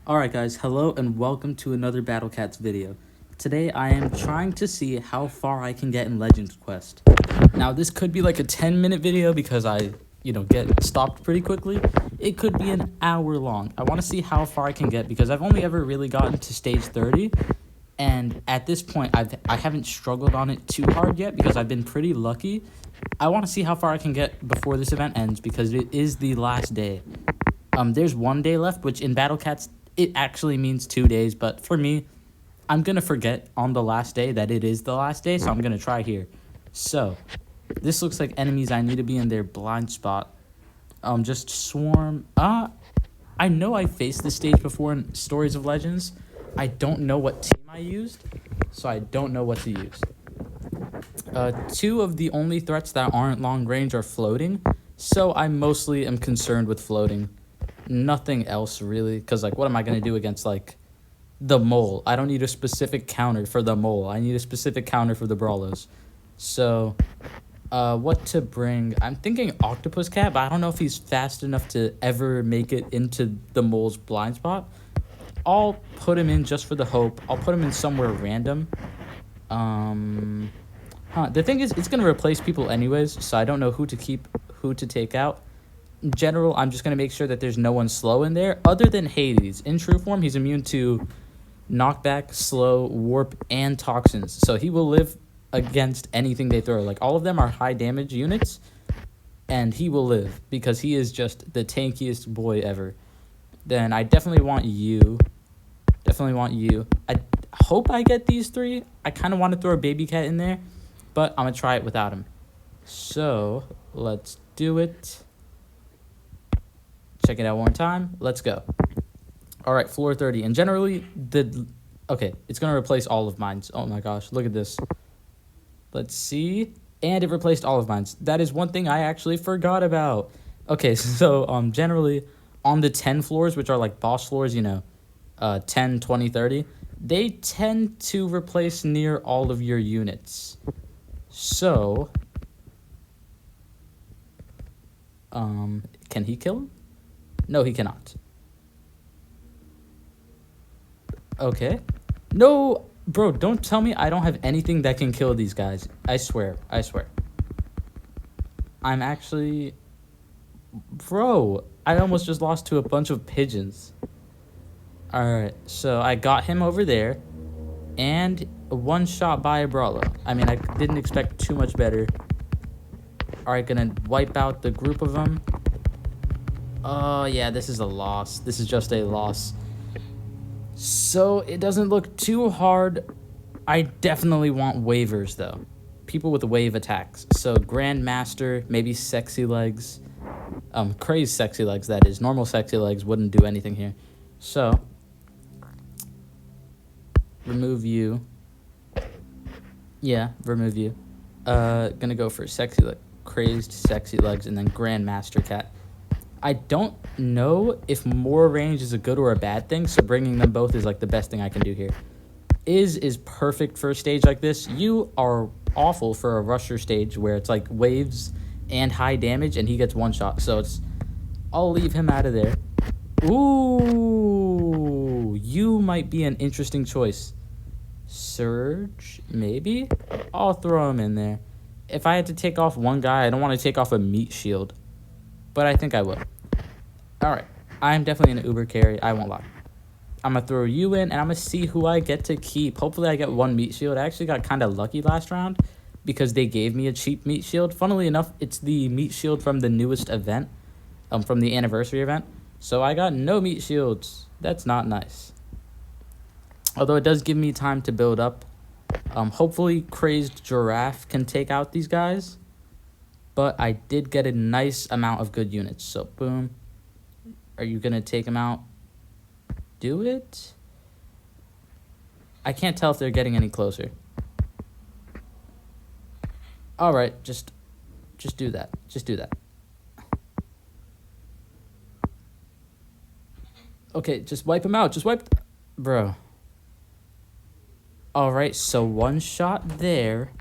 Alright guys, hello and welcome to another Battle Cats video. Today I am trying to see how far I can get in Legends Quest. Now this could be like a 10-minute video because I, get stopped pretty quickly. It could be an hour long. I want to see how far I can get because I've only ever really gotten to stage 30. And at this point, I haven't struggled on it too hard yet because I've been pretty lucky. I want to see how far I can get before this event ends because it is the last day. There's 1 day left, which in Battle Cats, it actually means 2 days. But for me, I'm going to forget on the last day that it is the last day, so I'm going to try here. So, this looks like enemies I need to be in their blind spot. Just swarm. I know I faced this stage before in Stories of Legends. I don't know what team I used, so I don't know what to use. Two of the only threats that aren't long range are floating, so I mostly am concerned with floating. Nothing else really, because what am I going to do against the mole? I don't need a specific counter for the mole. I need a specific counter for the brawlers. So what to bring? I'm thinking Octopus Cat, but I don't know if he's fast enough to ever make it into the mole's blind spot. I'll put him in just for the hope. I'll put him in somewhere random. The thing is, it's going to replace people anyways, so I don't know who to keep, who to take out. In general, I'm just going to make sure that there's no one slow in there, other than Hades. In true form, he's immune to knockback, slow, warp, and toxins. So he will live against anything they throw. All of them are high damage units, and he will live because he is just the tankiest boy ever. Then I definitely want you. I hope I get these three. I kind of want to throw a baby cat in there, but I'm going to try it without him. So let's do it. Check it out one time. Let's go. All right, floor 30. And generally, it's going to replace all of mine. Oh my gosh, look at this. Let's see. And it replaced all of mine. That is one thing I actually forgot about. Okay, so generally, on the 10 floors, which are boss floors, 10, 20, 30, they tend to replace near all of your units. So, can he kill him? No, he cannot. Okay. No, bro, don't tell me I don't have anything that can kill these guys. I swear. I'm actually... Bro, I almost just lost to a bunch of pigeons. Alright, so I got him over there. And one shot by a brawler. I mean, I didn't expect too much better. Alright, gonna wipe out the group of them. Oh, yeah, this is a loss. This is just a loss. So, it doesn't look too hard. I definitely want waivers, though. People with wave attacks. So, Grandmaster, maybe Sexy Legs. Crazed Sexy Legs, that is. Normal Sexy Legs wouldn't do anything here. So, remove you. Yeah, remove you. Gonna go for Crazed Sexy Legs and then Grandmaster Cat. I don't know if more range is a good or a bad thing, so bringing them both is the best thing I can do here. Is perfect for a stage like this. You are awful for a rusher stage where it's waves and high damage and he gets one shot. So I'll leave him out of there. Ooh, you might be an interesting choice. Surge, maybe? I'll throw him in there. If I had to take off one guy, I don't want to take off a meat shield, but I think I will. Alright, I'm definitely an Uber carry, I won't lie. I'm going to throw you in, and I'm going to see who I get to keep. Hopefully I get one meat shield. I actually got kind of lucky last round because they gave me a cheap meat shield. Funnily enough, it's the meat shield from the newest event, from the anniversary event. So I got no meat shields. That's not nice. Although it does give me time to build up. Hopefully Crazed Giraffe can take out these guys. But I did get a nice amount of good units. So, boom. Are you going to take them out? Do it? I can't tell if they're getting any closer. Alright, just do that. Just do that. Okay, just wipe them out. Just wipe... Bro. Alright, so one shot there.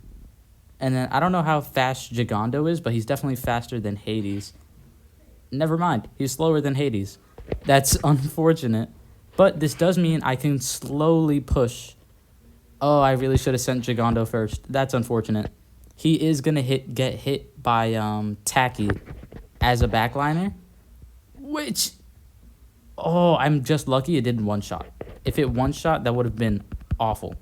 And then I don't know how fast Gigando is, but he's definitely faster than Hades. Never mind. He's slower than Hades. That's unfortunate. But this does mean I can slowly push. Oh, I really should have sent Gigando first. That's unfortunate. He is going to get hit by Tacky as a backliner, which... Oh, I'm just lucky it didn't one-shot. If it one-shot, that would have been awful.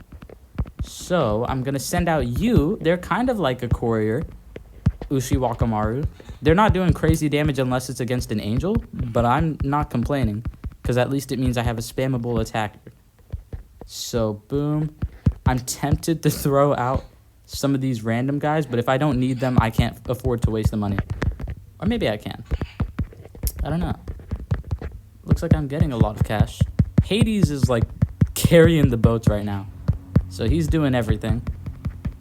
So, I'm going to send out you. They're kind of like a courier. Ushiwakamaru. They're not doing crazy damage unless it's against an angel, but I'm not complaining, because at least it means I have a spammable attacker. So, boom. I'm tempted to throw out some of these random guys, but if I don't need them, I can't afford to waste the money. Or maybe I can. I don't know. Looks like I'm getting a lot of cash. Hades is like carrying the boats right now. So he's doing everything.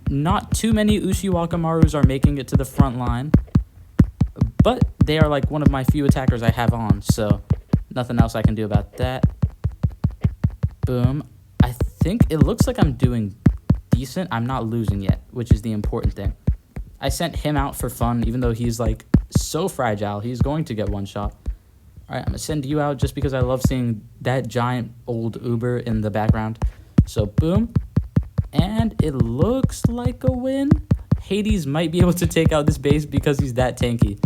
Not too many Ushiwakamarus are making it to the front line. But they are like one of my few attackers I have on. So nothing else I can do about that. Boom. I think it looks like I'm doing decent. I'm not losing yet, which is the important thing. I sent him out for fun, even though he's like so fragile. He's going to get one shot. All right, I'm going to send you out just because I love seeing that giant old Uber in the background. So, boom. And it looks like a win. Hades might be able to take out this base because he's that tanky.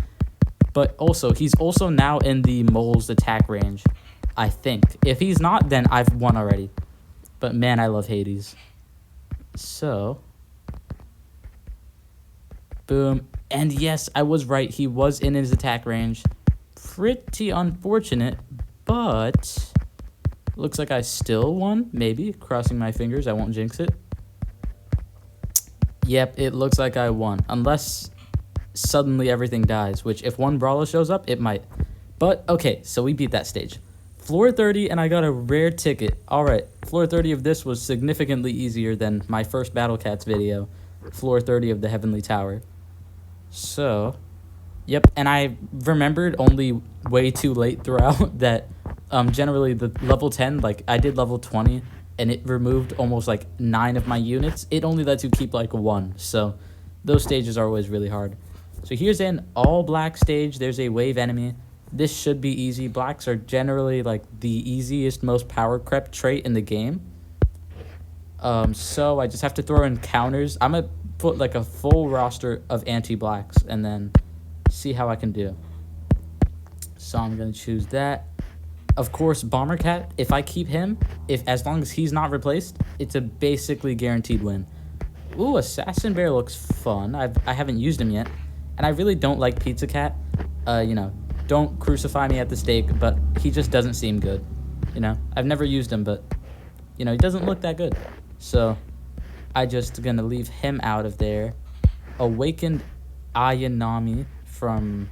But also, he's also now in the mole's attack range, I think. If he's not, then I've won already. But man, I love Hades. So, boom. And yes, I was right. He was in his attack range. Pretty unfortunate, but looks like I still won, maybe. Crossing my fingers, I won't jinx it. Yep, it looks like I won. Unless suddenly everything dies, which if one brawler shows up, it might. But, okay, so we beat that stage. Floor 30, and I got a rare ticket. Alright, floor 30 of this was significantly easier than my first Battle Cats video. Floor 30 of the Heavenly Tower. So... Yep, and I remembered only way too late throughout that generally the level 10, like I did level 20, and it removed almost like 9 of my units. It only lets you keep like 1, so those stages are always really hard. So here's an all-black stage. There's a wave enemy. This should be easy. Blacks are generally like the easiest, most power crept trait in the game. So I just have to throw in counters. I'm going to put like a full roster of anti-blacks and then... see how I can do. So I'm going to choose that. Of course, Bomber Cat, if I keep him, as long as he's not replaced, it's a basically guaranteed win. Ooh, Assassin Bear looks fun. I haven't used him yet. And I really don't like Pizza Cat. You know, don't crucify me at the stake, but he just doesn't seem good. You know, I've never used him, but, you know, he doesn't look that good. So I just going to leave him out of there. Awakened Ayanami from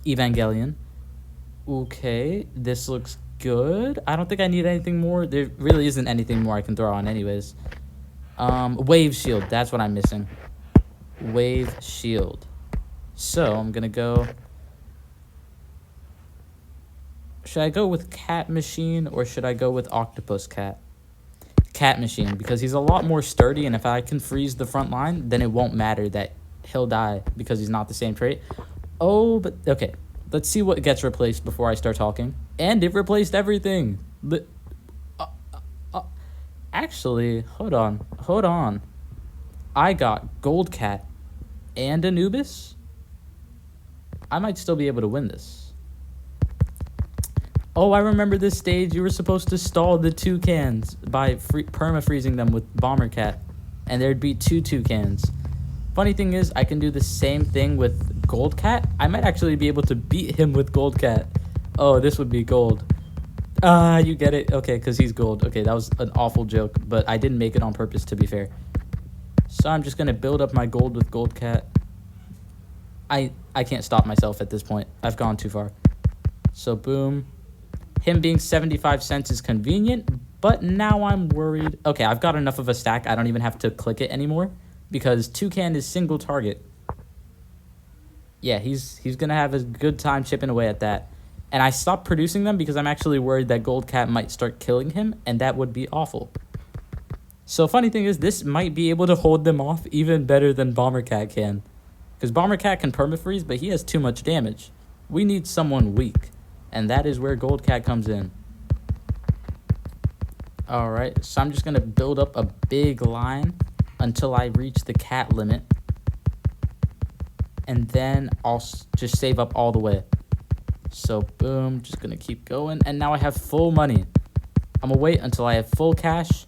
Evangelion. Okay, this looks good. I don't think I need anything more. There really isn't anything more I can throw on anyways. Wave Shield, that's what I'm missing. Wave Shield. So, I'm gonna go... Should I go with Cat Machine or should I go with Octopus Cat? Cat Machine, because he's a lot more sturdy, and if I can freeze the front line, then it won't matter that he'll die because he's not the same trait. Oh, but okay. Let's see what gets replaced before I start talking. And it replaced everything. Actually, hold on. I got Gold Cat and Anubis. I might still be able to win this. Oh, I remember this stage. You were supposed to stall the toucans by perma-freezing them with Bomber Cat. And there'd be 2 toucans. Funny thing is, I can do the same thing with Gold Cat. I might actually be able to beat him with Gold Cat. Oh, this would be gold. You get it? Okay, because he's gold. Okay, that was an awful joke, but I didn't make it on purpose, to be fair. So I'm just going to build up my gold with Gold Cat. I can't stop myself at this point. I've gone too far. So, boom. Him being 75 cents is convenient, but now I'm worried. Okay, I've got enough of a stack. I don't even have to click it anymore. Because Toucan is single target. Yeah, he's going to have a good time chipping away at that. And I stopped producing them because I'm actually worried that Gold Cat might start killing him, and that would be awful. So funny thing is, this might be able to hold them off even better than Bomber Cat can. Because Bomber Cat can permafreeze, but he has too much damage. We need someone weak, and that is where Gold Cat comes in. Alright, so I'm just going to build up a big line until I reach the cat limit. And then I'll just save up all the way. So boom, just going to keep going. And now I have full money. I'm going to wait until I have full cash.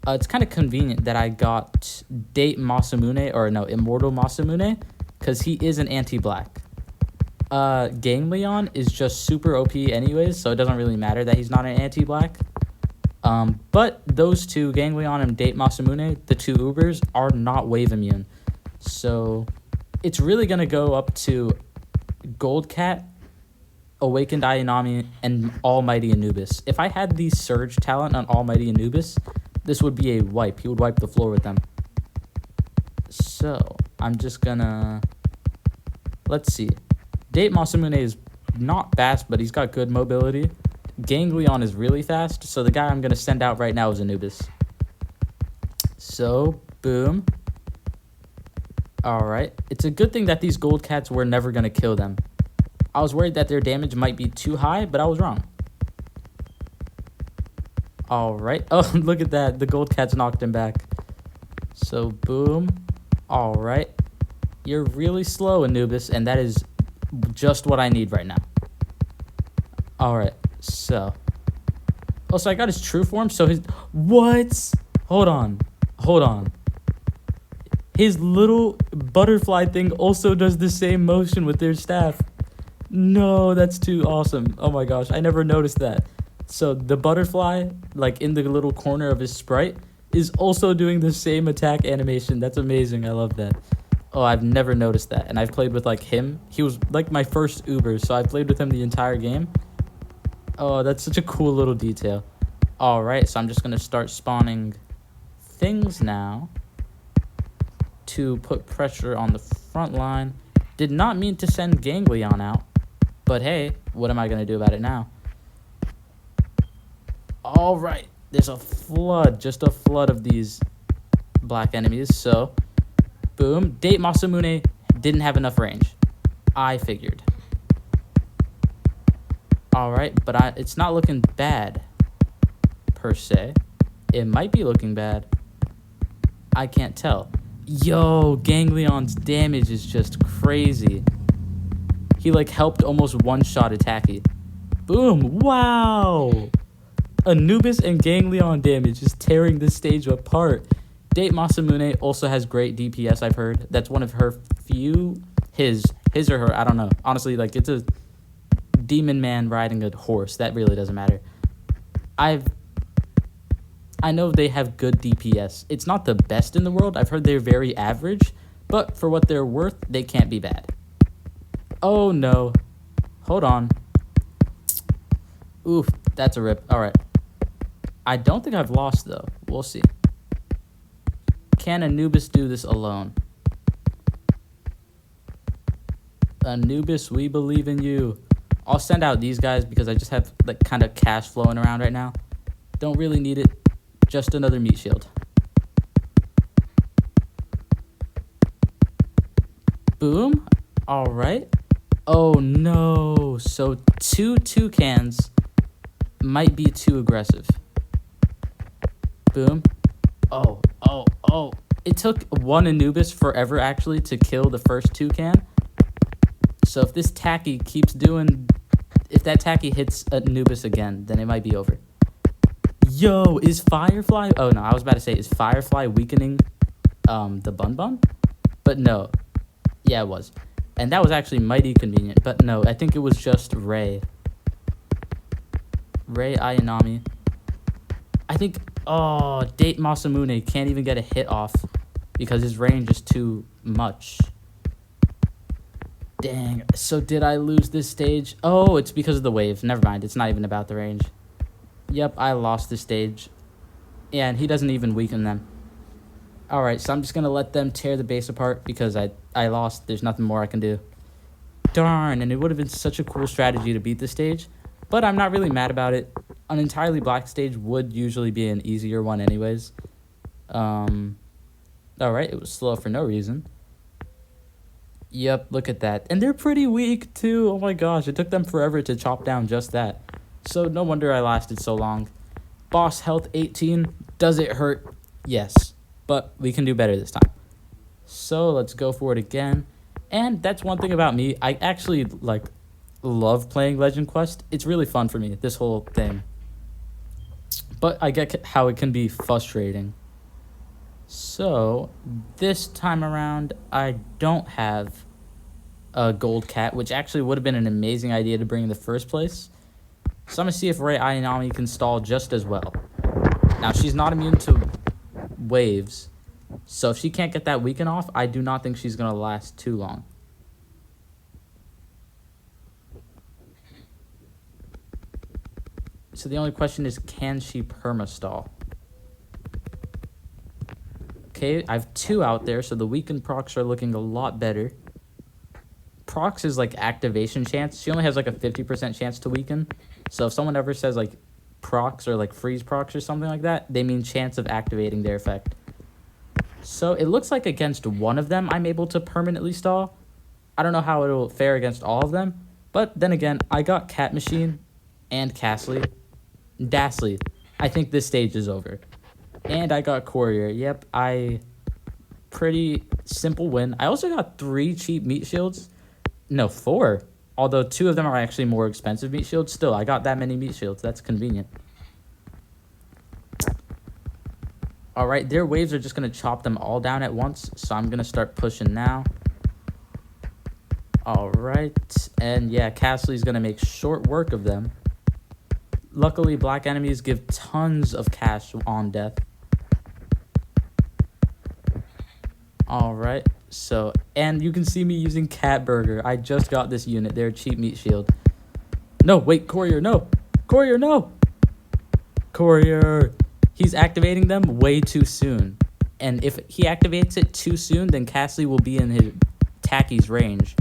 It's kind of convenient that I got Date Masamune, or no, Immortal Masamune, because he is an anti-black. Ganglion is just super OP anyways, so it doesn't really matter that he's not an anti-black. But those two, Ganglion and Date Masamune, the two Ubers, are not wave immune. So it's really going to go up to Gold Cat, Awakened Ayanami, and Almighty Anubis. If I had the Surge talent on Almighty Anubis, this would be a wipe. He would wipe the floor with them. So I'm just gonna... Let's see. Date Masamune is not fast, but he's got good mobility. Ganglion is really fast, so the guy I'm gonna send out right now is Anubis. So, boom. Alright. It's a good thing that these gold cats were never gonna kill them. I was worried that their damage might be too high, but I was wrong. Alright. Oh, look at that. The gold cats knocked him back. So, boom. Alright. You're really slow, Anubis, and that is just what I need right now. Alright, so. Oh, so I got his true form, so his... What? Hold on. Hold on. His little butterfly thing also does the same motion with their staff. No, that's too awesome. Oh my gosh, I never noticed that. So the butterfly, like in the little corner of his sprite, is also doing the same attack animation. That's amazing. I love that. Oh, I've never noticed that. And I've played with like him. He was like my first Uber, so I played with him the entire game. Oh, that's such a cool little detail. All right, so I'm just going to start spawning things now to put pressure on the front line. Did not mean to send Ganglion out, but hey, what am I going to do about it now? All right, there's a flood, just a flood of these black enemies. So, boom. Date Masamune didn't have enough range. I figured. All right, but it's not looking bad, per se. It might be looking bad. I can't tell. Yo, Ganglion's damage is just crazy. He, like, helped almost one-shot Attacky. Boom. Wow. Anubis and Ganglion damage is tearing this stage apart. Date Masamune also has great DPS, I've heard. That's one of her few... His or her, I don't know. Honestly, like, it's a demon man riding a horse. That really doesn't matter. I know they have good DPS. It's not the best in the world. I've heard they're very average. But for what they're worth, they can't be bad. Oh, no. Hold on. Oof, that's a rip. All right. I don't think I've lost, though. We'll see. Can Anubis do this alone? Anubis, we believe in you. I'll send out these guys because I just have like kind of cash flowing around right now. Don't really need it. Just another meat shield. Boom. All right. Oh, no. So 2 toucans might be too aggressive. Boom. Oh. It took one Anubis forever, actually, to kill the first toucan. So if this Tacky keeps doing... If that Tacky hits Anubis again, then it might be over. Yo, is Firefly... Oh, no, I was about to say, is Firefly weakening the Bun Bun? But no. Yeah, it was. And that was actually mighty convenient. But no, I think it was just Ray. Ray Ayanami. I think... Oh, Date Masamune can't even get a hit off because his range is too much. Dang. So did I lose this stage? Oh, it's because of the wave. Never mind. It's not even about the range. Yep, I lost this stage. Yeah, and he doesn't even weaken them. Alright, so I'm just going to let them tear the base apart because I lost. There's nothing more I can do. Darn, and it would have been such a cool strategy to beat this stage. But I'm not really mad about it. An entirely black stage would usually be an easier one anyways. Alright, it was slow for no reason. Yep, look at that. And they're pretty weak too. Oh my gosh, it took them forever to chop down just that. So no wonder I lasted so long. Boss health 18. Does it hurt? Yes. But we can do better this time. So let's go for it again. And that's one thing about me. I actually love playing Legend Quest. It's really fun for me, this whole thing. But I get how it can be frustrating. So this time around, I don't have a gold cat, which actually would have been an amazing idea to bring in the first place. So I'm going to see if Rei Ayanami can stall just as well. Now, she's not immune to waves. So if she can't get that weaken off, I do not think she's going to last too long. So the only question is, can she perma-stall? Okay, I have 2 out there, so the weaken procs are looking a lot better. Procs is like activation chance. She only has like a 50% chance to weaken. So if someone ever says like procs or like freeze procs or something like that, they mean chance of activating their effect. So it looks like against one of them, I'm able to permanently stall. I don't know how it'll fare against all of them. But then again, I got Cat Machine and Castley. Dastly. I think this stage is over. And I got Courier. Yep, pretty simple win. I also got 3 cheap meat shields. No, 4. Although 2 of them are actually more expensive meat shields. Still, I got that many meat shields. That's convenient. Alright, their waves are just going to chop them all down at once. So I'm going to start pushing now. Alright. And yeah, Castley's going to make short work of them. Luckily, black enemies give tons of cash on death. Alright, so, and you can see me using Cat Burger. I just got this unit. They're a cheap meat shield. No, wait, Courier, no! Courier, no! Courier! He's activating them way too soon. And if he activates it too soon, then Castley will be in his Tacky's range,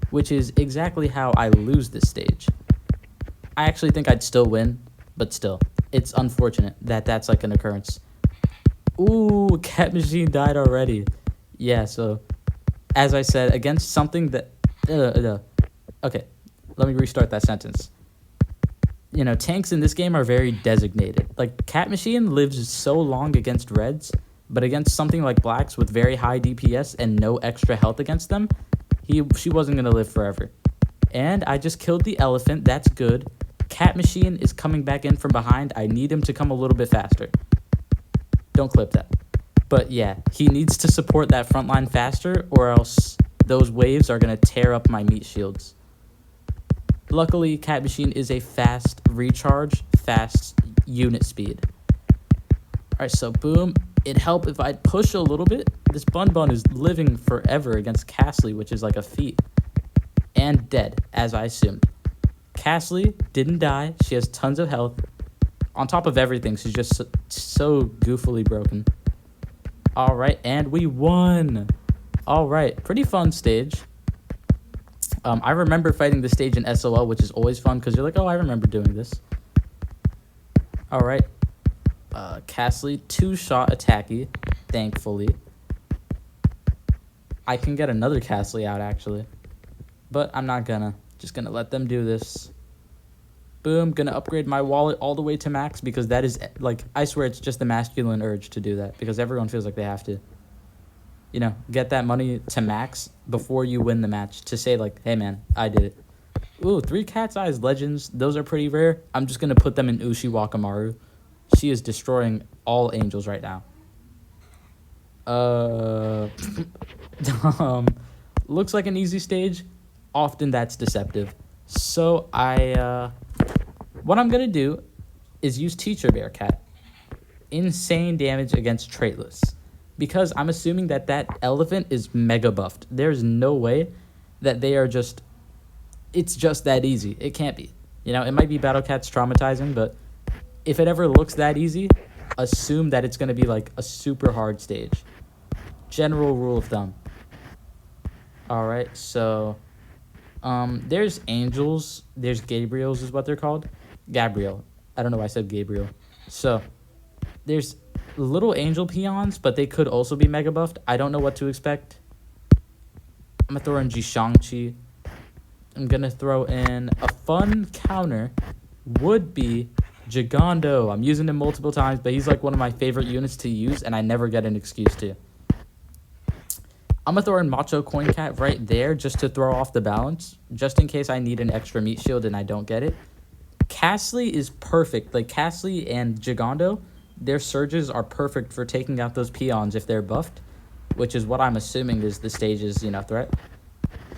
which is exactly how I lose this stage. I actually think I'd still win, but still, it's unfortunate that that's like an occurrence. Ooh, Cat Machine died already. Yeah, so, as I said, against something that... Okay, let me restart that sentence. You know, tanks in this game are very designated. Like, Cat Machine lives so long against reds, but against something like blacks with very high DPS and no extra health against them, she wasn't going to live forever. And I just killed the elephant. That's good. Cat Machine is coming back in from behind. I need him to come a little bit faster. Don't clip that. But yeah, he needs to support that front line faster, or else those waves are going to tear up my meat shields. Luckily, Cat Machine is a fast recharge, fast unit speed. Alright, so boom. It'd help if I'd push a little bit. This Bun is living forever against Castley, which is like a feat. And dead, as I assumed. Castley didn't die. She has tons of health. On top of everything, she's just so goofily broken. Alright, and we won! Alright, pretty fun stage. I remember fighting this stage in SOL, which is always fun, because you're like, oh, I remember doing this. Alright. Castley, 2-shot attacky, thankfully. I can get another Castley out, actually. But I'm not gonna. Just gonna let them do this. Boom, gonna upgrade my wallet all the way to max, because that is, like, I swear it's just the masculine urge to do that, because everyone feels like they have to. You know, get that money to max before you win the match, to say, like, hey man, I did it. Ooh, 3 Cat's Eyes Legends, those are pretty rare. I'm just gonna put them in Ushi Wakamaru. She is destroying all angels right now. Looks like an easy stage. Often that's deceptive. So what I'm gonna do is use Teacher Bearcat. Insane damage against Traitless, because I'm assuming that that elephant is mega buffed. There's no way that they are just... It's just that easy. It can't be. You know, it might be Battle Cat's traumatizing, but if it ever looks that easy, assume that it's gonna be like a super hard stage. General rule of thumb. Alright, so... there's angels, there's Gabriels is what they're called. Gabriel. I don't know why I said Gabriel. So, there's little angel peons, but they could also be mega buffed. I don't know what to expect. I'm gonna throw in Jishangqi. I'm gonna throw in a fun counter. Would be Gigando. I'm using him multiple times, but he's like one of my favorite units to use, and I never get an excuse to. I'm going to throw in Macho Coin Cat right there just to throw off the balance, just in case I need an extra meat shield and I don't get it. Castley is perfect. Like, Castley and Gigando, their surges are perfect for taking out those peons if they're buffed, which is what I'm assuming is the stage's, threat.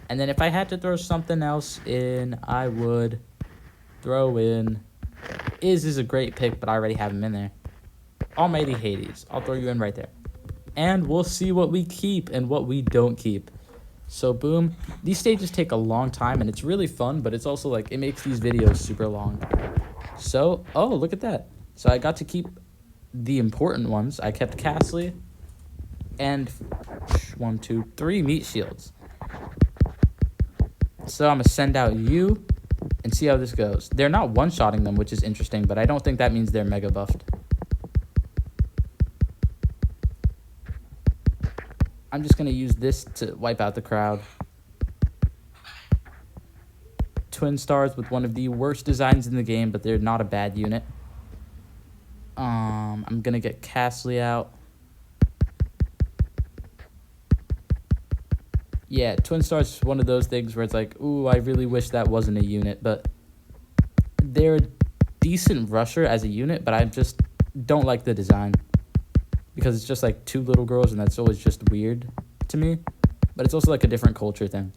And then if I had to throw something else in, I would throw in... Iz is a great pick, but I already have him in there. Almighty Hades. I'll throw you in right there. And we'll see what we keep and what we don't keep. So, boom. These stages take a long time, and it's really fun, but it's also, like, it makes these videos super long. So, oh, look at that. So, I got to keep the important ones. I kept Castley and 1, 2, 3 meat shields. So, I'm going to send out you and see how this goes. They're not one-shotting them, which is interesting, but I don't think that means they're mega buffed. I'm just going to use this to wipe out the crowd. Twin Stars with one of the worst designs in the game, but they're not a bad unit. I'm going to get Castley out. Yeah, Twin Stars is one of those things where it's like, ooh, I really wish that wasn't a unit, but they're a decent rusher as a unit, but I just don't like the design. Because it's just like 2 little girls, and that's always just weird to me. But it's also like a different culture thing.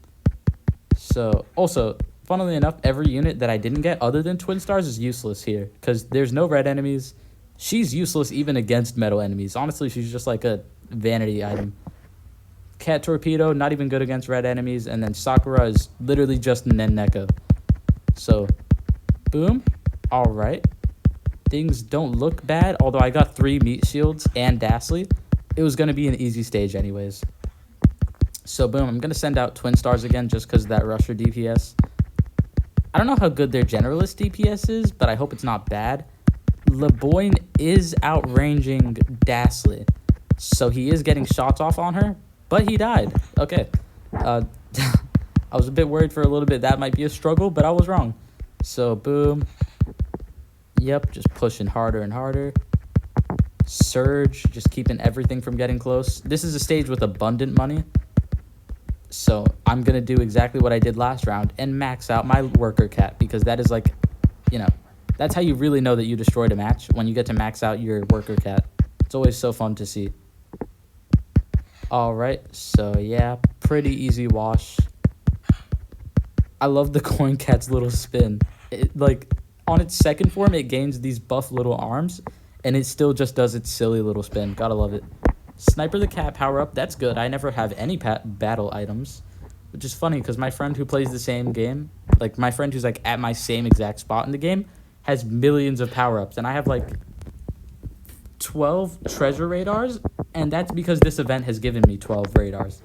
So, also, funnily enough, every unit that I didn't get other than Twin Stars is useless here. Because there's no red enemies. She's useless even against metal enemies. Honestly, she's just like a vanity item. Cat Torpedo, not even good against red enemies. And then Sakura is literally just Neko. So, boom. Alright. Things don't look bad, although I got 3 meat shields and Dastley. It was going to be an easy stage anyways. So, boom, I'm going to send out Twin Stars again just because of that rusher DPS. I don't know how good their generalist DPS is, but I hope it's not bad. LeBoyne is outranging Dastley, so he is getting shots off on her, but he died. Okay. I was a bit worried for a little bit that might be a struggle, but I was wrong. So, boom. Yep, just pushing harder and harder. Surge, just keeping everything from getting close. This is a stage with abundant money. So I'm going to do exactly what I did last round and max out my worker cat. Because that is like, that's how you really know that you destroyed a match. When you get to max out your worker cat. It's always so fun to see. Alright, so yeah, pretty easy wash. I love the coin cat's little spin. On its second form, it gains these buff little arms, and it still just does its silly little spin. Gotta love it. Sniper the Cat power-up, that's good. I never have any battle items, which is funny, because my friend who plays the same game, like, my friend who's, like, at my same exact spot in the game, has millions of power-ups, and I have, like, 12 treasure radars, and that's because this event has given me 12 radars.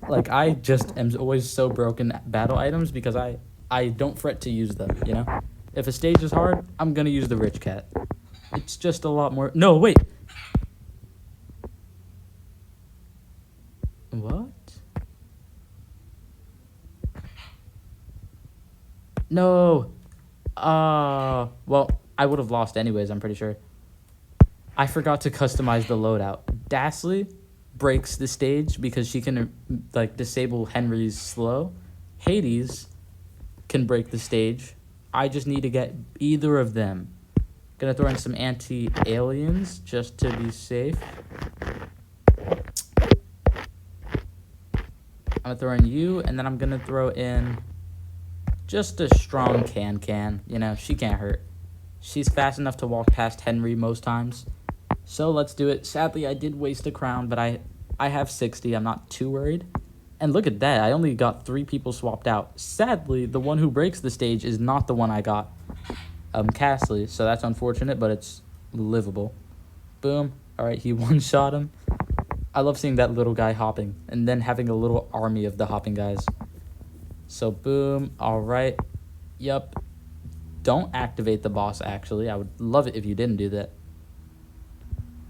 Like, I just am always so broken at battle items, because I don't fret to use them, If a stage is hard, I'm going to use the Rich Cat. It's just a lot more... No, wait. What? No. Well, I would have lost anyways, I'm pretty sure. I forgot to customize the loadout. Dastley breaks the stage because she can, disable Henry's slow. Hades can break the stage. I just need to get either of them. Gonna throw in some anti-aliens just to be safe. I'm gonna throw in you, and then I'm gonna throw in just a strong can. She can't hurt. She's fast enough to walk past Henry most times. So let's do it. Sadly, I did waste a crown, but I have 60. I'm not too worried. And look at that. I only got 3 people swapped out. Sadly, the one who breaks the stage is not the one I got. Castley. So that's unfortunate, but it's livable. Boom. All right, he one-shot him. I love seeing that little guy hopping and then having a little army of the hopping guys. So boom. All right. Yep. Don't activate the boss, actually. I would love it if you didn't do that.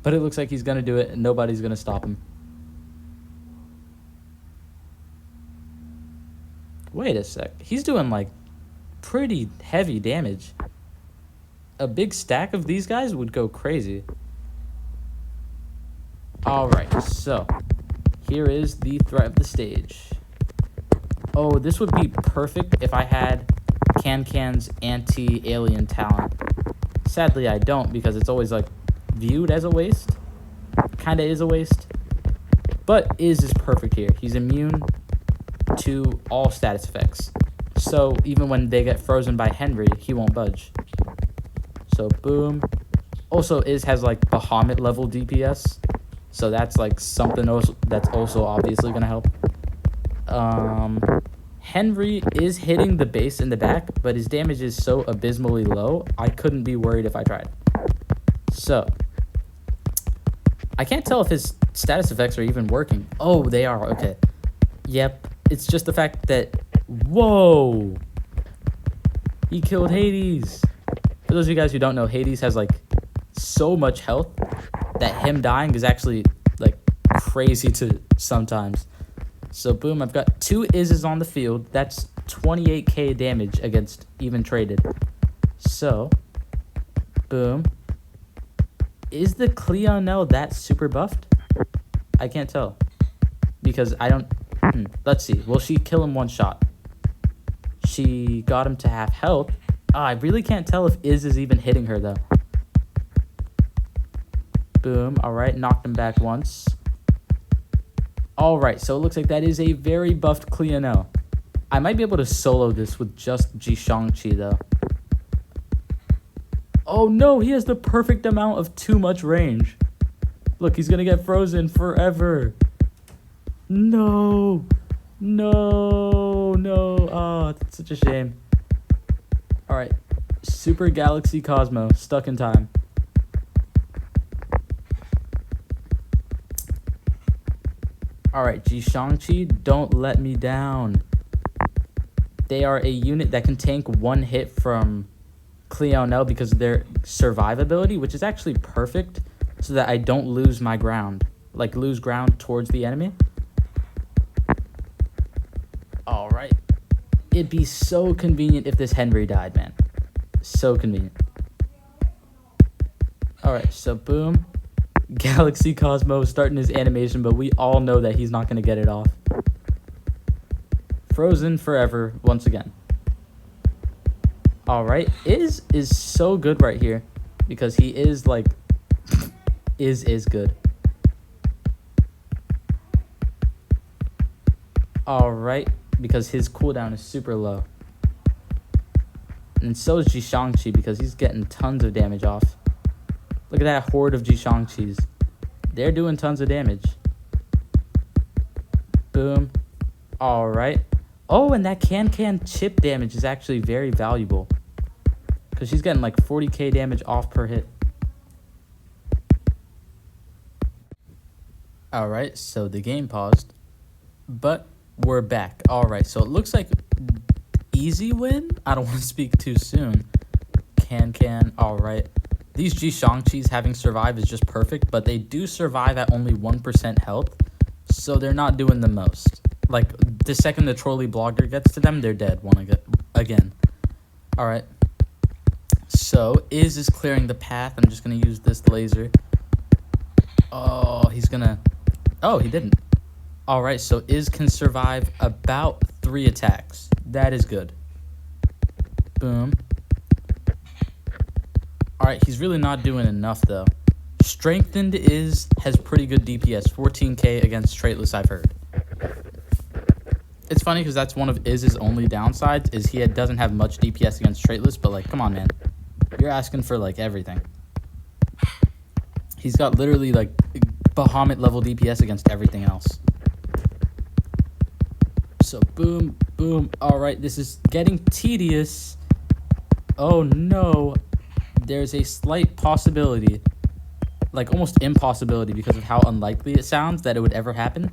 But it looks like he's going to do it, and nobody's going to stop him. Wait a sec. He's doing, pretty heavy damage. a big stack of these guys would go crazy. Alright, so here is the threat of the stage. Oh, this would be perfect if I had Can's anti-alien talent. Sadly, I don't, because it's always, like, viewed as a waste. Kinda is a waste. But is perfect here. He's immune to all status effects. So, even when they get frozen by Henry, he won't budge. So, boom. Also, has, like, Bahamut level DPS. So, that's, like, something else that's also obviously gonna help. Henry is hitting the base in the back, but his damage is so abysmally low, I couldn't be worried if I tried. So, I can't tell if his status effects are even working. Oh, they are. Okay. Yep. It's just the fact that... Whoa! He killed Hades. For those of you guys who don't know, Hades has, like, so much health that him dying is actually, like, crazy to sometimes. So, boom, I've got 2 Izzes on the field. That's 28k damage against even traded. So, boom. Is the Cleonel that super buffed? I can't tell. Because I don't... Let's see. Will she kill him one shot? She got him to half health. I really can't tell if Izz is even hitting her, though. Boom. Alright, knocked him back once. Alright, so it looks like that is a very buffed Cleonel. I might be able to solo this with just Jishangqi, though. Oh no, he has the perfect amount of too much range. Look, he's gonna get frozen forever. No. No. Oh, that's such a shame. Alright, Super Galaxy Cosmo, stuck in time. Alright, Jishangqi, don't let me down. They are a unit that can tank one hit from Cleonel because of their survivability, which is actually perfect so that I don't lose my ground. Like, lose ground towards the enemy. Alright. It'd be so convenient if this Henry died, man. So convenient. Alright, so boom. Galaxy Cosmo starting his animation, but we all know that he's not going to get it off. Frozen forever once again. Alright, is so good right here because he is like is good. Alright, because his cooldown is super low. And so is Jishangqi because he's getting tons of damage off. Look at that horde of Jishangqis. They're doing tons of damage. Boom. Alright. Oh, and that can chip damage is actually very valuable. Because she's getting like 40k damage off per hit. Alright, so the game paused. But we're back. Alright, so it looks like easy win? I don't want to speak too soon. Alright. These Jishangqis having survived is just perfect, but they do survive at only 1% health, so they're not doing the most. Like, the second the trolley blogger gets to them, they're dead again. Alright. So, Izz is clearing the path. I'm just going to use this laser. Oh, he's going to... Oh, he didn't. Alright, so Izz can survive about 3 attacks. That is good. Boom. Alright, he's really not doing enough, though. Strengthened has pretty good DPS. 14k against Traitless, I've heard. It's funny because that's one of Izz's only downsides, is he doesn't have much DPS against Traitless, but, like, come on, man. You're asking for, like, everything. He's got literally, like, Bahamut level DPS against everything else. So, boom, boom. Alright, this is getting tedious. Oh, no. There's a slight possibility, like almost impossibility because of how unlikely it sounds that it would ever happen,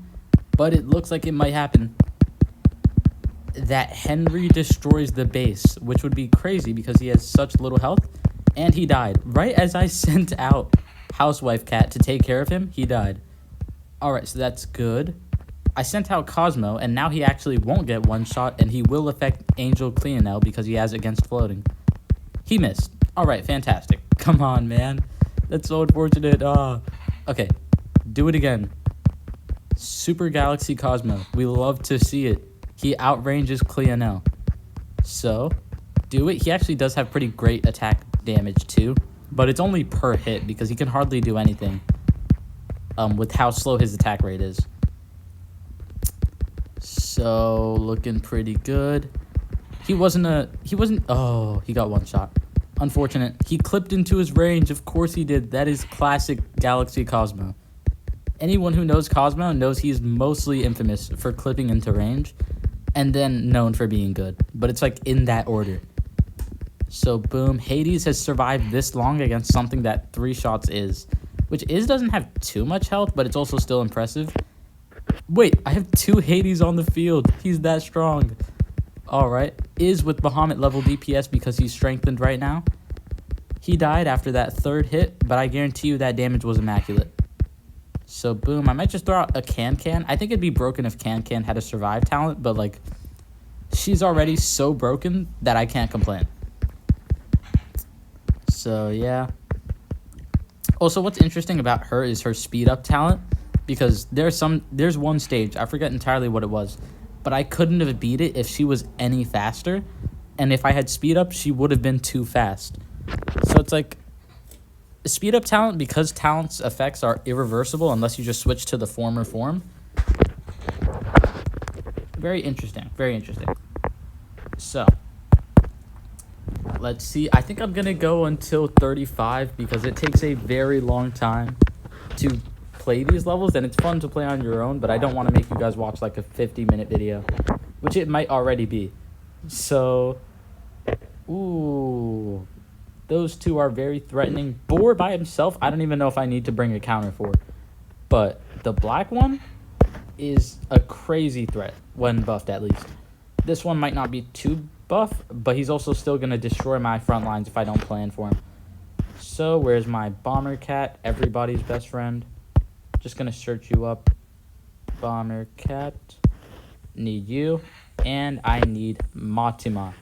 but it looks like it might happen, that Henry destroys the base, which would be crazy because he has such little health, and he died. Right as I sent out Housewife Cat to take care of him, he died. Alright, so that's good. I sent out Cosmo, and now he actually won't get one shot, and he will affect Angel Cleonel because he has against floating. He missed. All right, fantastic. Come on, man. That's so unfortunate. Okay, do it again. Super Galaxy Cosmo. We love to see it. He outranges Cleonel. So, do it. He actually does have pretty great attack damage too, but it's only per hit because he can hardly do anything with how slow his attack rate is. So, looking pretty good. He oh, he got one shot. Unfortunate. He clipped into his range. Of course he did. That is classic Galaxy Cosmo. Anyone who knows Cosmo knows he's mostly infamous for clipping into range and then known for being good. But it's like in that order. So boom, Hades has survived this long against something that 3 shots is. Which doesn't have too much health, but it's also still impressive. Wait, I have 2 Hades on the field. He's that strong. Alright, with Bahamut level DPS because he's strengthened right now. He died after that 3rd hit, but I guarantee you that damage was immaculate. So boom, I might just throw out a Can. I think it'd be broken if Can had a survive talent, but like, she's already so broken that I can't complain. So yeah. Also, what's interesting about her is her speed up talent, because there's one stage, I forget entirely what it was, but I couldn't have beat it if she was any faster, and if I had speed up, she would have been too fast. So it's like, speed up talent, because talent's effects are irreversible unless you just switch to the former form. Very interesting, very interesting. So, let's see. I think I'm going to go until 35 because it takes a very long time to play these levels, and it's fun to play on your own, but I don't want to make you guys watch like a 50-minute video, which it might already be. So, ooh, those 2 are very threatening. Boar by himself, I don't even know if I need to bring a counter for, but the black one is a crazy threat when buffed, at least. This one might not be too buff, but he's also still going to destroy my front lines if I don't plan for him. So, where's my Bomber Cat, everybody's best friend? Just going to search you up. Bomber Cat. Need you. And I need Matima.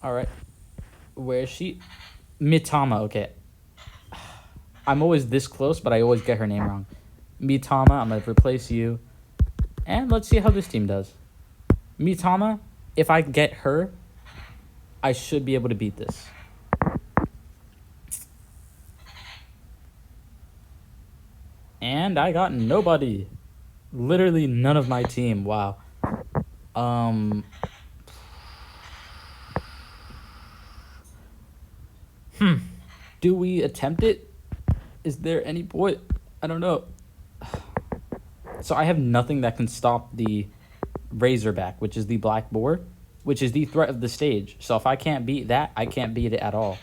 Alright. Where is she? Mitama, okay. I'm always this close, but I always get her name wrong. Mitama, I'm going to replace you. And let's see how this team does. Mitama, if I get her, I should be able to beat this. And I got nobody. Literally none of my team. Wow. Do we attempt it? Is there any point? I don't know. So I have nothing that can stop the Razorback, which is the Black Boar, which is the threat of the stage. So if I can't beat that, I can't beat it at all.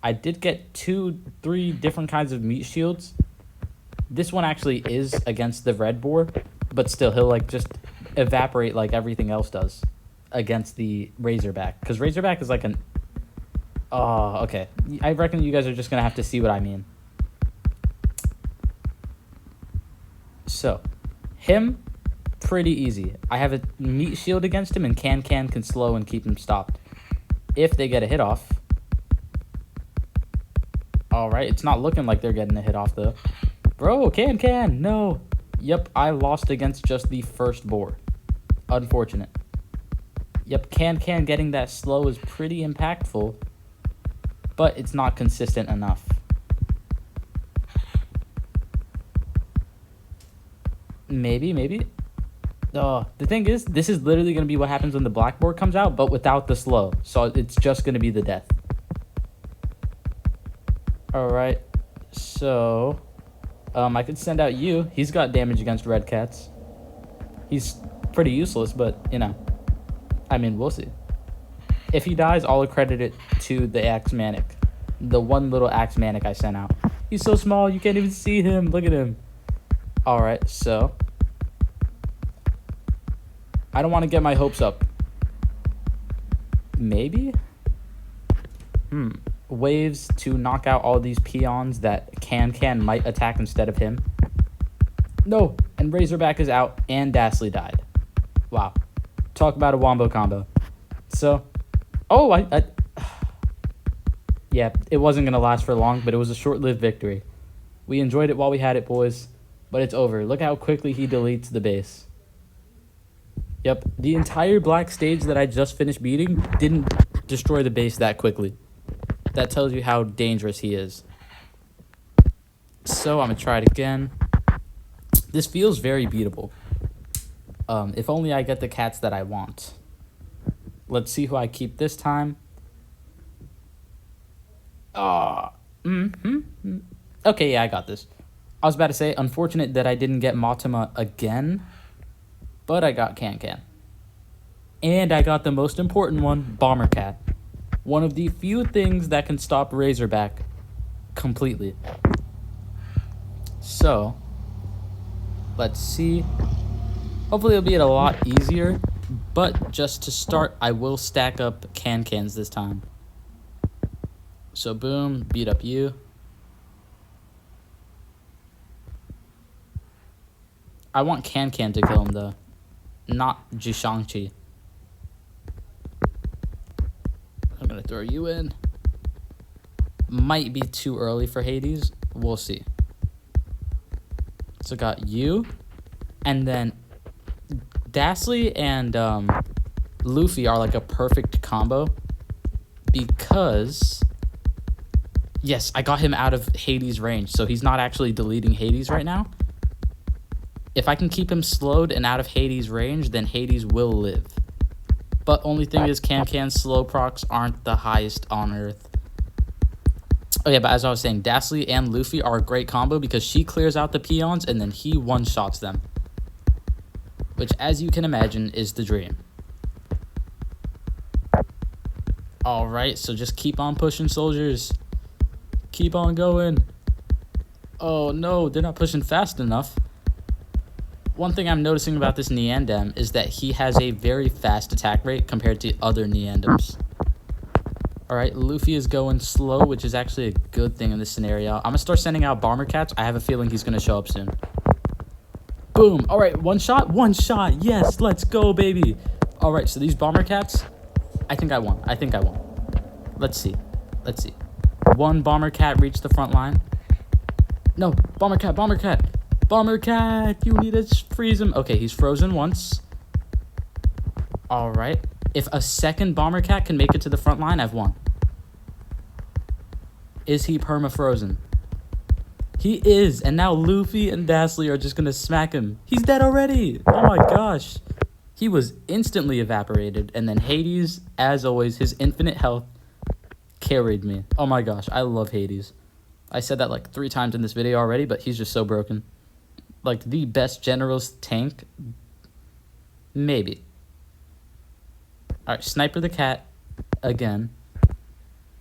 I did get 2-3 different kinds of meat shields. This one actually is against the Red Boar, but still, he'll like just evaporate like everything else does against the Razorback. Because Razorback is like an... Oh, okay. I reckon you guys are just going to have to see what I mean. So, him, pretty easy. I have a meat shield against him, and can slow and keep him stopped. If they get a hit off... Alright, it's not looking like they're getting a hit off, though. Bro, can, no. Yep, I lost against just the first boar. Unfortunate. Yep, can getting that slow is pretty impactful, but it's not consistent enough. Maybe. Oh, the thing is, this is literally going to be what happens when the black board comes out, but without the slow. So it's just going to be the death. Alright, so... I could send out you. He's got damage against red cats. He's pretty useless, but, you know. I mean, we'll see. If he dies, I'll accredit it to the Axmanic. The one little Axmanic I sent out. He's so small, you can't even see him. Look at him. Alright, so... I don't want to get my hopes up. Maybe? Waves to knock out all these peons that can might attack instead of him. No, and Razorback is out, and Dashley died. Wow. Talk about a wombo combo. So, oh, Yeah, it wasn't going to last for long, but it was a short-lived victory. We enjoyed it while we had it, boys, but it's over. Look how quickly he deletes the base. Yep, the entire black stage that I just finished beating didn't destroy the base that quickly. That tells you how dangerous he is. So I'm going to try it again. This feels very beatable. If only I get the cats that I want. Let's see who I keep this time. Okay, yeah, I got this. I was about to say, unfortunate that I didn't get Matima again, but I got Can. And I got the most important one, Bomber Cat. One of the few things that can stop Razorback completely. So, let's see. Hopefully it'll be a lot easier, but just to start, I will stack up Cans this time. So boom, beat up you. I want Can to kill him though, not Jishangqi. I'm gonna throw you in. Might be too early for Hades. We'll see. So got you, and then Dasly and Luffy are like a perfect combo because, yes, I got him out of Hades' range, so he's not actually deleting Hades right now. If I can keep him slowed and out of Hades' range, then Hades will live. But only thing is, Can's slow procs aren't the highest on Earth. Oh yeah, but as I was saying, Dasly and Luffy are a great combo because she clears out the peons and then he one-shots them. Which, as you can imagine, is the dream. Alright, so just keep on pushing, soldiers. Keep on going. Oh no, they're not pushing fast enough. One thing I'm noticing about this Neandem is that he has a very fast attack rate compared to other Neandems. Alright, Luffy is going slow, which is actually a good thing in this scenario. I'm going to start sending out Bomber Cats. I have a feeling he's going to show up soon. Boom. Alright, one shot. Yes, let's go, baby. Alright, so these Bomber Cats, I think I won. Let's see. One Bomber Cat reached the front line. No, Bomber Cat. Bomber Cat, you need to freeze him. Okay, he's frozen once. Alright. If a second Bomber Cat can make it to the front line, I've won. Is he perma-frozen? He is, and now Luffy and Dasly are just going to smack him. He's dead already. Oh my gosh. He was instantly evaporated, and then Hades, as always, his infinite health carried me. Oh my gosh, I love Hades. I said that like 3 times in this video already, but he's just so broken. Like, the best General's tank? Maybe. Alright, Sniper the Cat again.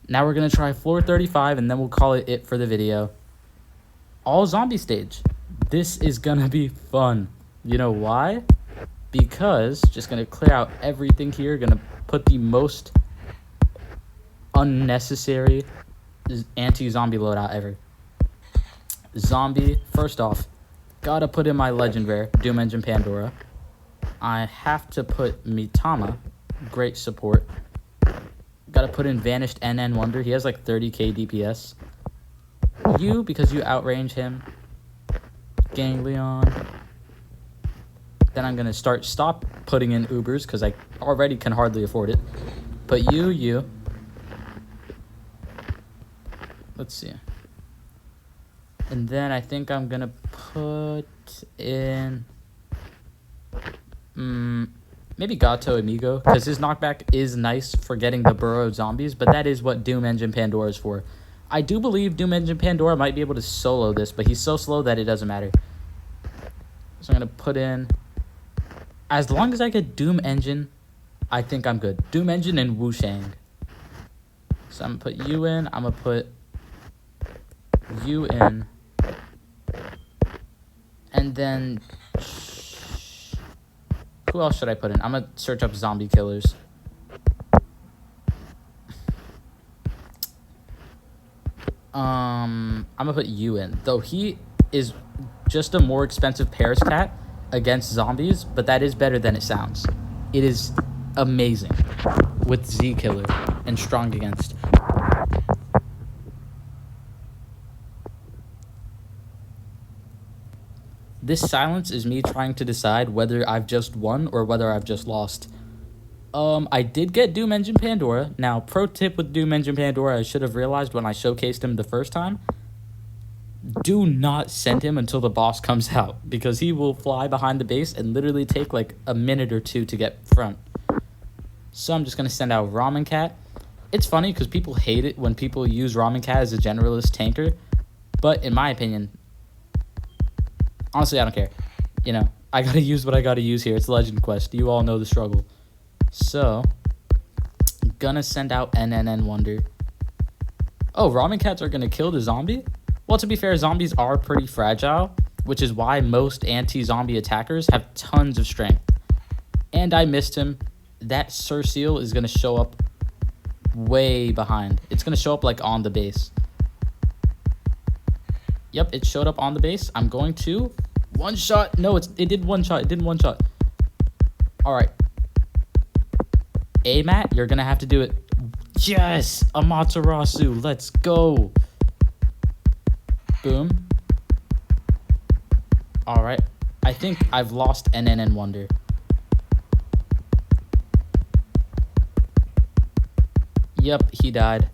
Now we're going to try floor 35, and then we'll call it for the video. All zombie stage. This is going to be fun. You know why? Because, just going to clear out everything here. Going to put the most unnecessary anti-zombie loadout ever. Zombie, first off, gotta put in my legend rare, Doom Engine Pandora. I have to put Mitama, great support. Gotta put in Vanished NN Wonder, he has like 30k DPS. You, because you outrange him. Ganglion. Then I'm gonna stop putting in Ubers, because I already can hardly afford it. But you. Let's see. And then I think I'm going to put in maybe Gato Amigo, because his knockback is nice for getting the burrowed zombies, but that is what Doom Engine Pandora is for. I do believe Doom Engine Pandora might be able to solo this, but he's so slow that it doesn't matter. So I'm going to put in, as long as I get Doom Engine, I think I'm good. Doom Engine and Wushang. So I'm going to put you in, I'm going to put you in, and then who else should I put in? I'm gonna search up zombie killers. I'm gonna put you in, though he is just a more expensive Paris cat against zombies, but that is better than it sounds. It is amazing with Z killer and strong against. This silence is me trying to decide whether I've just won or whether I've just lost. I did get Doom Engine Pandora. Now, pro tip with Doom Engine Pandora, I should have realized when I showcased him the first time. Do not send him until the boss comes out, because he will fly behind the base and literally take like a minute or two to get front. So I'm just going to send out Ramen Cat. It's funny because people hate it when people use Ramen Cat as a generalist tanker. But in my opinion, honestly, I don't care. You know, I got to use what I got to use here. It's Legend Quest. You all know the struggle. So, I'm gonna send out NNN Wonder. Oh, Ramen Cats are gonna kill the zombie? Well, to be fair, zombies are pretty fragile, which is why most anti-zombie attackers have tons of strength. And I missed him. That Sir Seal is gonna show up way behind. It's gonna show up like on the base. Yep, it showed up on the base. I'm going to one shot. No, it did one shot. It did one shot. All right. Matt, you're gonna have to do it. Yes, Amaterasu, let's go. Boom. All right, I think I've lost NNN Wonder. Yep, he died.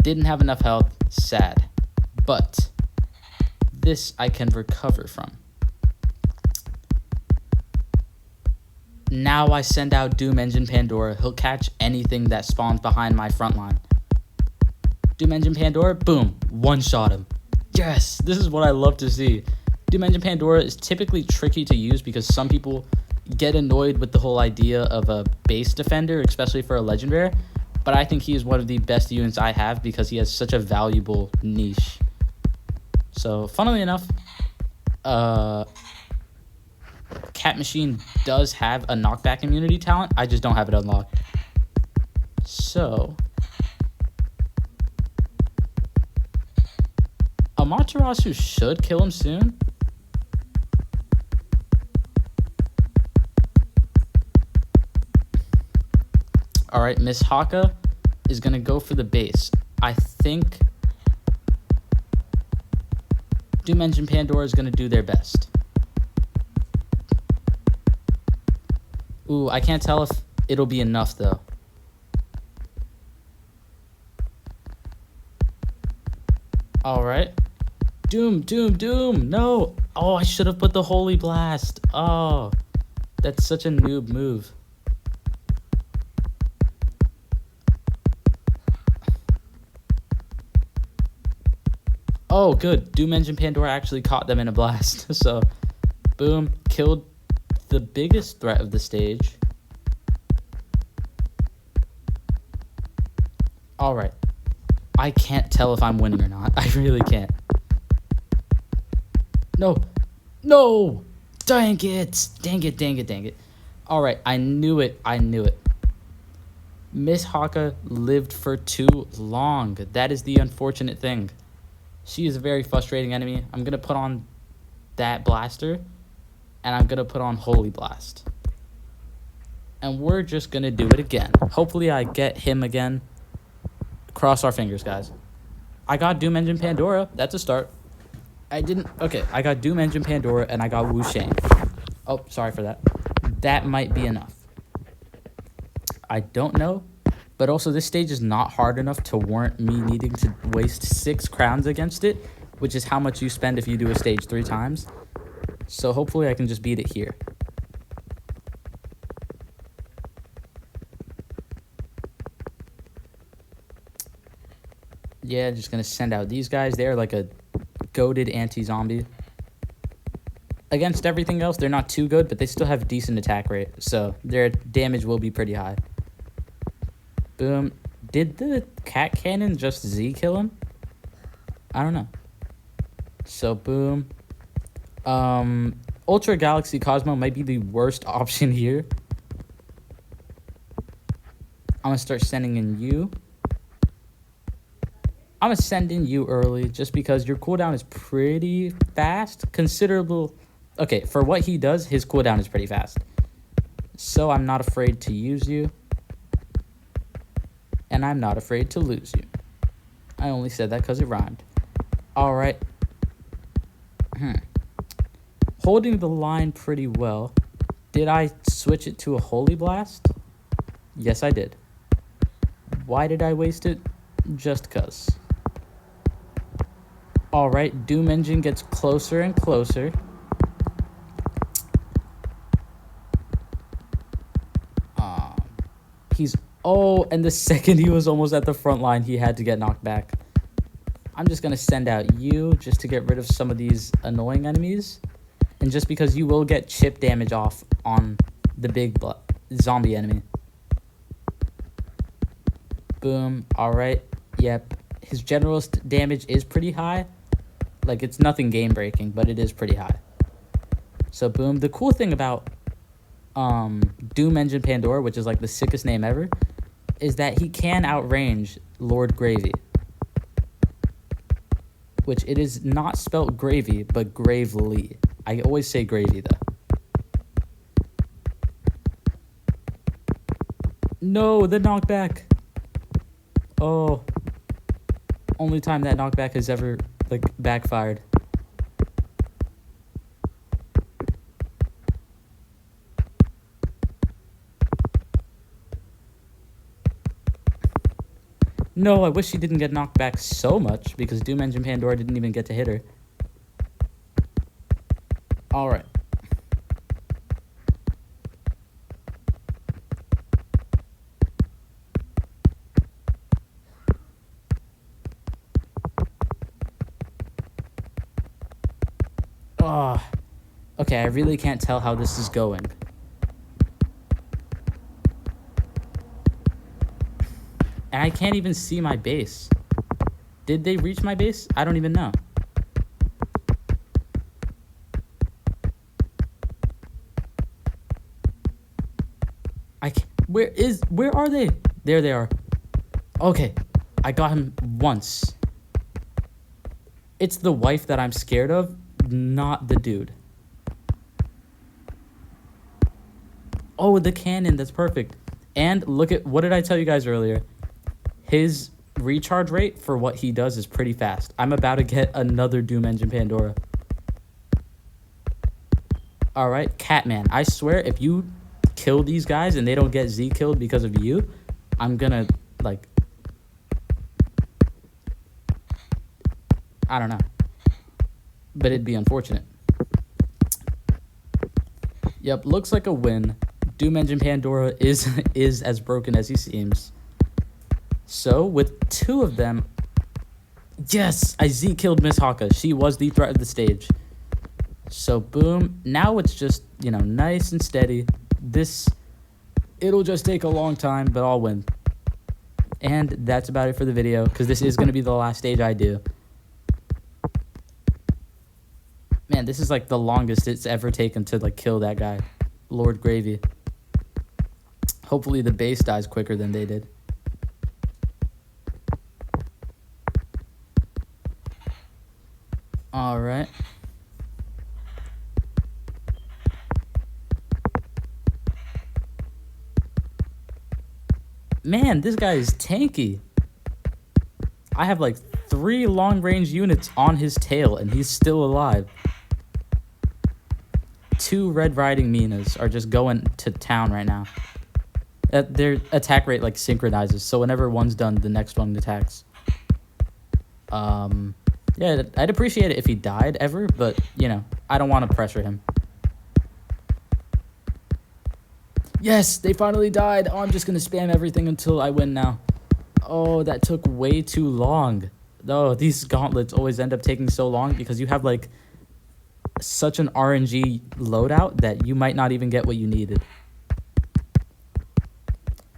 Didn't have enough health. Sad, but this I can recover from. Now I send out Doom Engine Pandora. He'll catch anything that spawns behind my front line. Doom Engine Pandora, boom, one-shot him. Yes, this is what I love to see. Doom Engine Pandora is typically tricky to use because some people get annoyed with the whole idea of a base defender, especially for a Legend Rare. But I think he is one of the best units I have because he has such a valuable niche. So, funnily enough, Cat Machine does have a knockback immunity talent. I just don't have it unlocked. So, Amaterasu should kill him soon. Alright, Miss Haka is going to go for the base. I think Doom Engine Pandora is going to do their best. Ooh, I can't tell if it'll be enough, though. Alright. Doom, Doom, Doom! No! Oh, I should have put the Holy Blast. Oh, that's such a noob move. Oh, good. Doom Engine Pandora actually caught them in a blast. So, boom, killed the biggest threat of the stage. Alright. I can't tell if I'm winning or not. I really can't. No. No! Dang it! Dang it, dang it, dang it. Alright, I knew it. I knew it. Miss Haka lived for too long. That is the unfortunate thing. She is a very frustrating enemy. I'm going to put on that blaster. And I'm going to put on Holy Blast. And we're just going to do it again. Hopefully I get him again. Cross our fingers, guys. I got Doom Engine Pandora. That's a start. I didn't... Okay, I got Doom Engine Pandora and I got Wu Shang. Oh, sorry for that. That might be enough. I don't know. But also, this stage is not hard enough to warrant me needing to waste 6 crowns against it, which is how much you spend if you do a stage 3 times. So hopefully I can just beat it here. Yeah, just going to send out these guys. They're like a goated anti-zombie. Against everything else, they're not too good, but they still have decent attack rate. So their damage will be pretty high. Boom. Did the cat cannon just Z kill him? I don't know. So, boom. Ultra Galaxy Cosmo might be the worst option here. I'm going to start sending in you. I'm going to send in you early just because your cooldown is pretty fast. Considerable. Okay, for what he does, his cooldown is pretty fast. So I'm not afraid to use you. And I'm not afraid to lose you. I only said that because it rhymed. Alright. holding the line pretty well. Did I switch it to a Holy Blast? Yes, I did. Why did I waste it? Just 'cause. Alright, Doom Engine gets closer and closer. Oh, and the second he was almost at the front line, he had to get knocked back. I'm just going to send out you just to get rid of some of these annoying enemies. And just because you will get chip damage off on the big zombie enemy. Boom. Alright. Yep. His general damage is pretty high. Like, it's nothing game-breaking, but it is pretty high. So, boom. The cool thing about Doom Engine Pandora, which is like the sickest name ever, is that he can outrange Lord Gravy. Which it is not spelt gravy, but gravely. I always say gravy, though. No, the knockback. Oh. Only time that knockback has ever, like, backfired. No, I wish she didn't get knocked back so much, because Doom Engine Pandora didn't even get to hit her. Alright. Oh. Okay, I really can't tell how this is going. And I can't even see my base. Did they reach my base? I don't even know. Where are they? There they are. Okay, I got him once. It's the wife that I'm scared of, not the dude. Oh, the cannon, that's perfect. And look at, what did I tell you guys earlier? His recharge rate for what he does is pretty fast. I'm about to get another Doom Engine Pandora. Alright, Catman. I swear, if you kill these guys and they don't get Z killed because of you, I'm gonna, like... I don't know. But it'd be unfortunate. Yep, looks like a win. Doom Engine Pandora is as broken as he seems. So, with two of them... Yes! I Z-killed Miss Haka. She was the threat of the stage. So, boom. Now it's just, you know, nice and steady. It'll just take a long time, but I'll win. And that's about it for the video, because this is going to be the last stage I do. Man, this is like the longest it's ever taken to like kill that guy. Lord Gravy. Hopefully the base dies quicker than they did. Alright. Man, this guy is tanky. I have like 3 long-range units on his tail, and he's still alive. 2 Red Riding Minas are just going to town right now. Their attack rate like synchronizes, so whenever one's done, the next one attacks. Yeah, I'd appreciate it if he died ever, but, you know, I don't want to pressure him. Yes, they finally died. Oh, I'm just going to spam everything until I win now. Oh, that took way too long. Oh, these gauntlets always end up taking so long because you have, like, such an RNG loadout that you might not even get what you needed.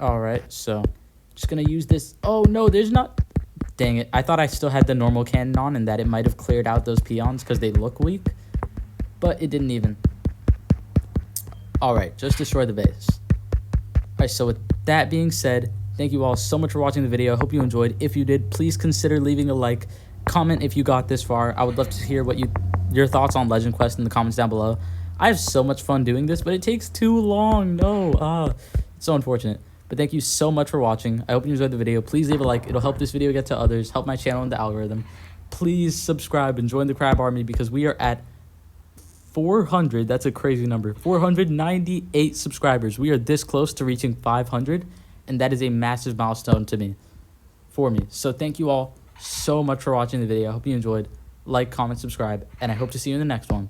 Alright, so just going to use this. Oh, no, there's not... Dang it. I thought I still had the normal cannon on and that it might have cleared out those peons because they look weak. But it didn't even. Alright, just destroy the base. Alright, so with that being said, thank you all so much for watching the video. I hope you enjoyed. If you did, please consider leaving a like. Comment if you got this far. I would love to hear what your thoughts on Legend Quest in the comments down below. I have so much fun doing this, but it takes too long. No, it's so unfortunate. But thank you so much for watching. I hope you enjoyed the video. Please leave a like. It'll help this video get to others, help my channel and the algorithm. Please subscribe and join the Crab Army because we are at 400, that's a crazy number, 498 subscribers. We are this close to reaching 500, and that is a massive milestone for me. So thank you all so much for watching the video. I hope you enjoyed. Like, comment, subscribe, and I hope to see you in the next one.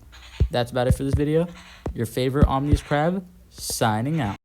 That's about it for this video. Your favorite Omni-Crab, signing out.